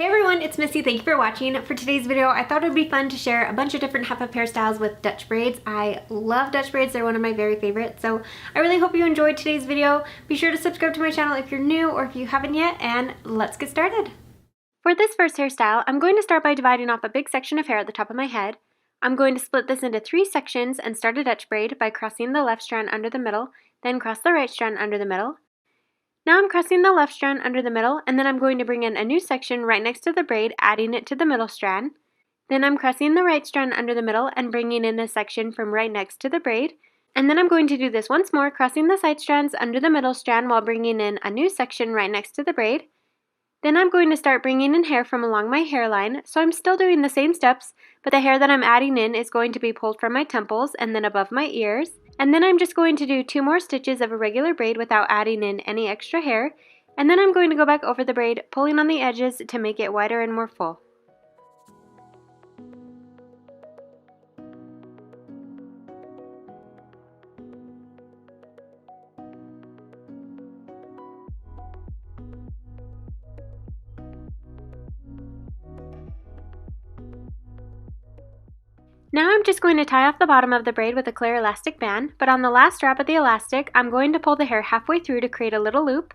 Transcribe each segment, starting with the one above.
Hey everyone, it's Missy. Thank you for watching. For today's video, I thought it would be fun to share a bunch of different half up hairstyles with Dutch braids. I love Dutch braids. They're one of my very favorites. So I really hope you enjoyed today's video. Be sure to subscribe to my channel if you're new or if you haven't yet, and let's get started. For this first hairstyle, I'm going to start by dividing off a big section of hair at the top of my head. I'm going to split this into 3 sections and start a Dutch braid by crossing the left strand under the middle, then cross the right strand under the middle. Now I'm crossing the left strand under the middle, and then I'm going to bring in a new section right next to the braid, adding it to the middle strand. Then I'm crossing the right strand under the middle and bringing in a section from right next to the braid. And then I'm going to do this once more, crossing the side strands under the middle strand while bringing in a new section right next to the braid. Then I'm going to start bringing in hair from along my hairline, so I'm still doing the same steps, but the hair that I'm adding in is going to be pulled from my temples and then above my ears. And then I'm just going to do 2 more stitches of a regular braid without adding in any extra hair. And then I'm going to go back over the braid, pulling on the edges to make it wider and more full. Now I'm just going to tie off the bottom of the braid with a clear elastic band, but on the last strap of the elastic, I'm going to pull the hair halfway through to create a little loop.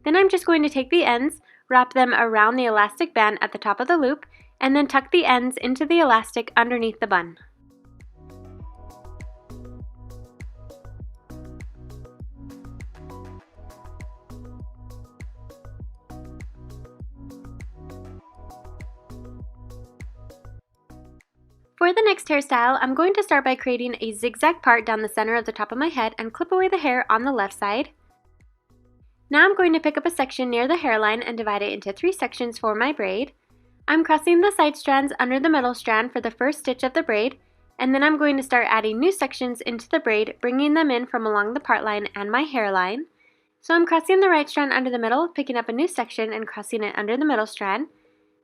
Then I'm just going to take the ends, wrap them around the elastic band at the top of the loop, and then tuck the ends into the elastic underneath the bun. For the next hairstyle, I'm going to start by creating a zigzag part down the center of the top of my head and clip away the hair on the left side. Now I'm going to pick up a section near the hairline and divide it into 3 sections for my braid. I'm crossing the side strands under the middle strand for the first stitch of the braid, and then I'm going to start adding new sections into the braid, bringing them in from along the part line and my hairline. So I'm crossing the right strand under the middle, picking up a new section and crossing it under the middle strand.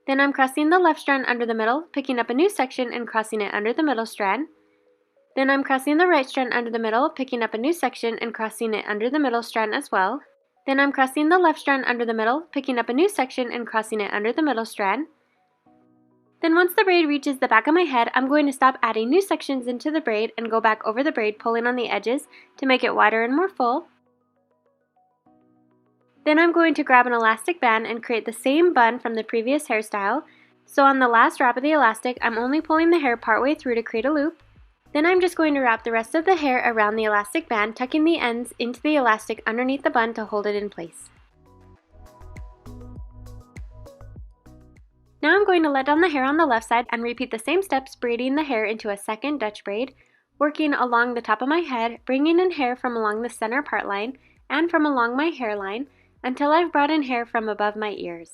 Then I'm crossing the left strand under the middle, picking up a new section and crossing it under the middle strand. Then I'm crossing the right strand under the middle, picking up a new section and crossing it under the middle strand as well. Then I'm crossing the left strand under the middle, picking up a new section and crossing it under the middle strand. Then once the braid reaches the back of my head, I'm going to stop adding new sections into the braid and go back over the braid, pulling on the edges to make it wider and more full. Then I'm going to grab an elastic band and create the same bun from the previous hairstyle. So on the last wrap of the elastic, I'm only pulling the hair partway through to create a loop. Then I'm just going to wrap the rest of the hair around the elastic band, tucking the ends into the elastic underneath the bun to hold it in place. Now I'm going to let down the hair on the left side and repeat the same steps, braiding the hair into a second Dutch braid, working along the top of my head, bringing in hair from along the center part line and from along my hairline, until I've brought in hair from above my ears.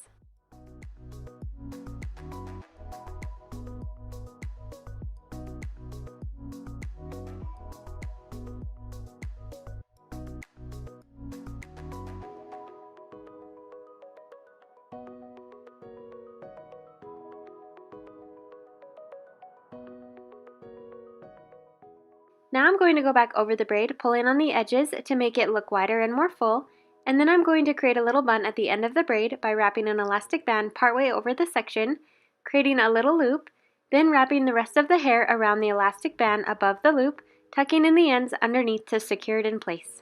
Now I'm going to go back over the braid, pulling on the edges to make it look wider and more full. And then I'm going to create a little bun at the end of the braid by wrapping an elastic band partway over the section, creating a little loop, then wrapping the rest of the hair around the elastic band above the loop, tucking in the ends underneath to secure it in place.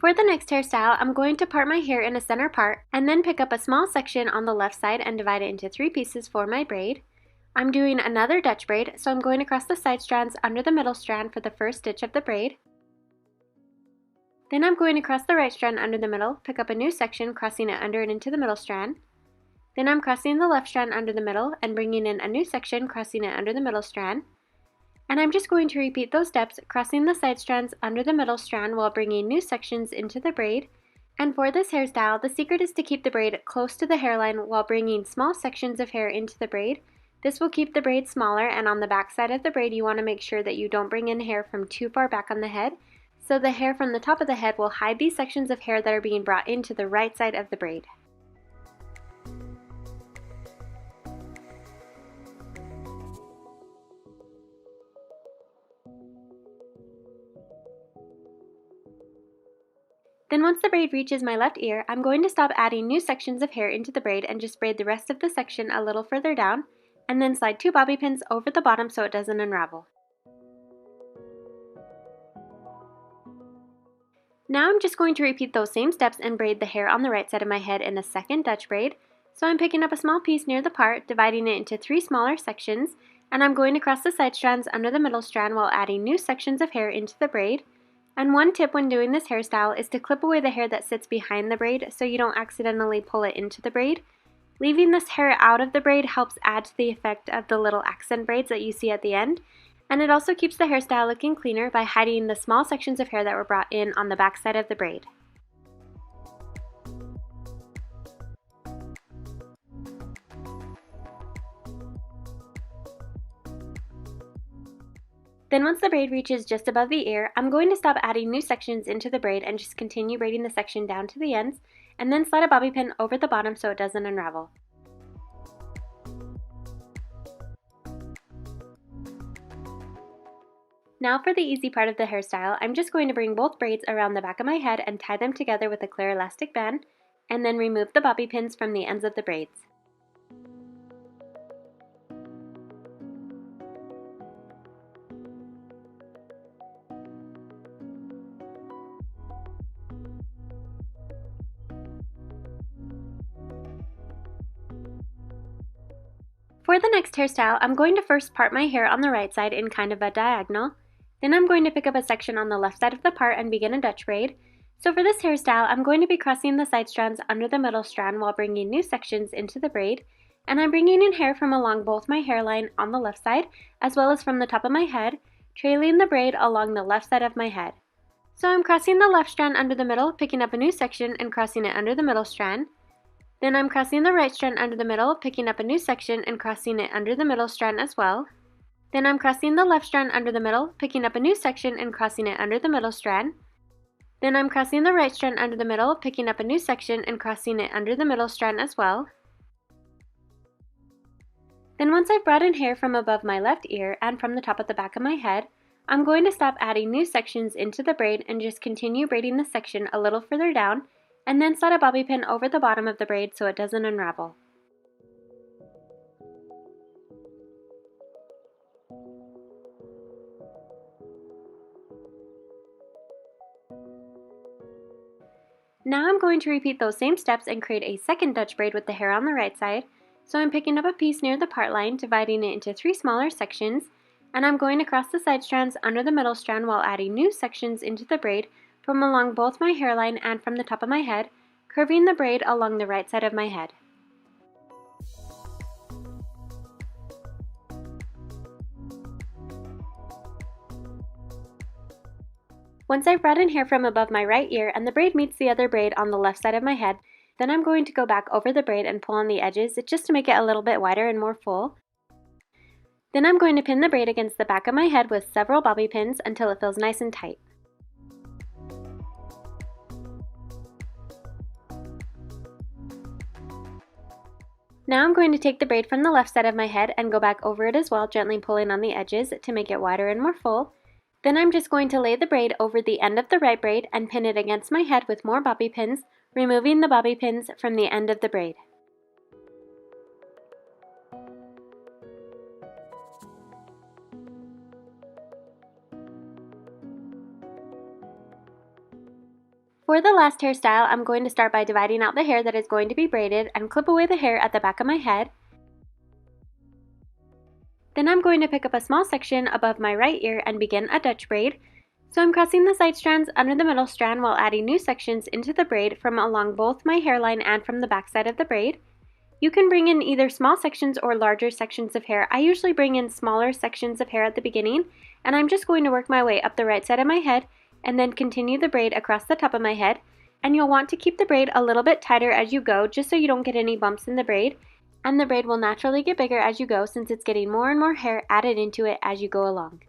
For the next hairstyle, I'm going to part my hair in a center part and then pick up a small section on the left side and divide it into 3 pieces for my braid. I'm doing another Dutch braid, so I'm going to cross the side strands under the middle strand for the first stitch of the braid. Then I'm going to cross the right strand under the middle, pick up a new section, crossing it under and into the middle strand. Then I'm crossing the left strand under the middle and bringing in a new section, crossing it under the middle strand. And I'm just going to repeat those steps, crossing the side strands under the middle strand while bringing new sections into the braid. And for this hairstyle, the secret is to keep the braid close to the hairline while bringing small sections of hair into the braid. This will keep the braid smaller, and on the back side of the braid you want to make sure that you don't bring in hair from too far back on the head. So the hair from the top of the head will hide these sections of hair that are being brought into the right side of the braid. Then once the braid reaches my left ear, I'm going to stop adding new sections of hair into the braid and just braid the rest of the section a little further down, and then slide 2 bobby pins over the bottom so it doesn't unravel. Now I'm just going to repeat those same steps and braid the hair on the right side of my head in a second Dutch braid. So I'm picking up a small piece near the part, dividing it into 3 smaller sections, and I'm going to cross the side strands under the middle strand while adding new sections of hair into the braid. And one tip when doing this hairstyle is to clip away the hair that sits behind the braid so you don't accidentally pull it into the braid. Leaving this hair out of the braid helps add to the effect of the little accent braids that you see at the end, and it also keeps the hairstyle looking cleaner by hiding the small sections of hair that were brought in on the back side of the braid. Then once the braid reaches just above the ear, I'm going to stop adding new sections into the braid and just continue braiding the section down to the ends, and then slide a bobby pin over the bottom so it doesn't unravel. Now for the easy part of the hairstyle, I'm just going to bring both braids around the back of my head and tie them together with a clear elastic band, and then remove the bobby pins from the ends of the braids. For the next hairstyle, I'm going to first part my hair on the right side in kind of a diagonal. Then I'm going to pick up a section on the left side of the part and begin a Dutch braid. So for this hairstyle, I'm going to be crossing the side strands under the middle strand while bringing new sections into the braid. And I'm bringing in hair from along both my hairline on the left side, as well as from the top of my head, trailing the braid along the left side of my head. So I'm crossing the left strand under the middle, picking up a new section and crossing it under the middle strand. Then I'm crossing the right strand under the middle, picking up a new section and crossing it under the middle strand as well. Then I'm crossing the left strand under the middle, picking up a new section and crossing it under the middle strand. Then I'm crossing the right strand under the middle, picking up a new section and crossing it under the middle strand as well. Then once I've brought in hair from above my left ear and from the top of the back of my head, I'm going to stop adding new sections into the braid and just continue braiding the section a little further down, and then slide a bobby pin over the bottom of the braid so it doesn't unravel. Now I'm going to repeat those same steps and create a second Dutch braid with the hair on the right side. So I'm picking up a piece near the part line, dividing it into 3 smaller sections, and I'm going to cross the side strands under the middle strand while adding new sections into the braid from along both my hairline and from the top of my head, curving the braid along the right side of my head. Once I've brought in hair from above my right ear and the braid meets the other braid on the left side of my head, then I'm going to go back over the braid and pull on the edges just to make it a little bit wider and more full. Then I'm going to pin the braid against the back of my head with several bobby pins until it feels nice and tight. Now I'm going to take the braid from the left side of my head and go back over it as well, gently pulling on the edges to make it wider and more full. Then I'm just going to lay the braid over the end of the right braid and pin it against my head with more bobby pins, removing the bobby pins from the end of the braid. For the last hairstyle, I'm going to start by dividing out the hair that is going to be braided and clip away the hair at the back of my head. Then I'm going to pick up a small section above my right ear and begin a Dutch braid. So I'm crossing the side strands under the middle strand while adding new sections into the braid from along both my hairline and from the back side of the braid. You can bring in either small sections or larger sections of hair. I usually bring in smaller sections of hair at the beginning, and I'm just going to work my way up the right side of my head and then continue the braid across the top of my head. And you'll want to keep the braid a little bit tighter as you go, just so you don't get any bumps in the braid. And the braid will naturally get bigger as you go since it's getting more and more hair added into it as you go along.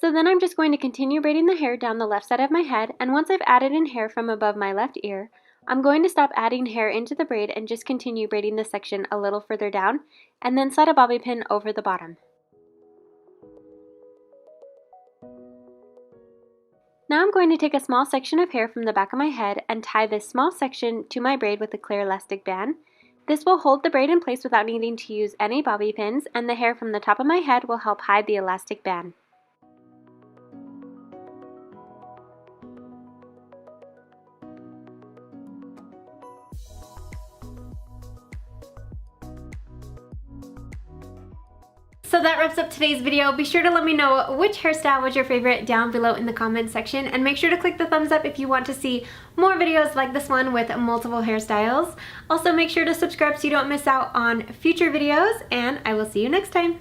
So then I'm just going to continue braiding the hair down the left side of my head, and once I've added in hair from above my left ear, I'm going to stop adding hair into the braid and just continue braiding this section a little further down, and then slide a bobby pin over the bottom. Now I'm going to take a small section of hair from the back of my head and tie this small section to my braid with a clear elastic band. This will hold the braid in place without needing to use any bobby pins, and the hair from the top of my head will help hide the elastic band. So that wraps up today's video. Be sure to let me know which hairstyle was your favorite down below in the comments section, and make sure to click the thumbs up if you want to see more videos like this one with multiple hairstyles. Also make sure to subscribe so you don't miss out on future videos, and I will see you next time.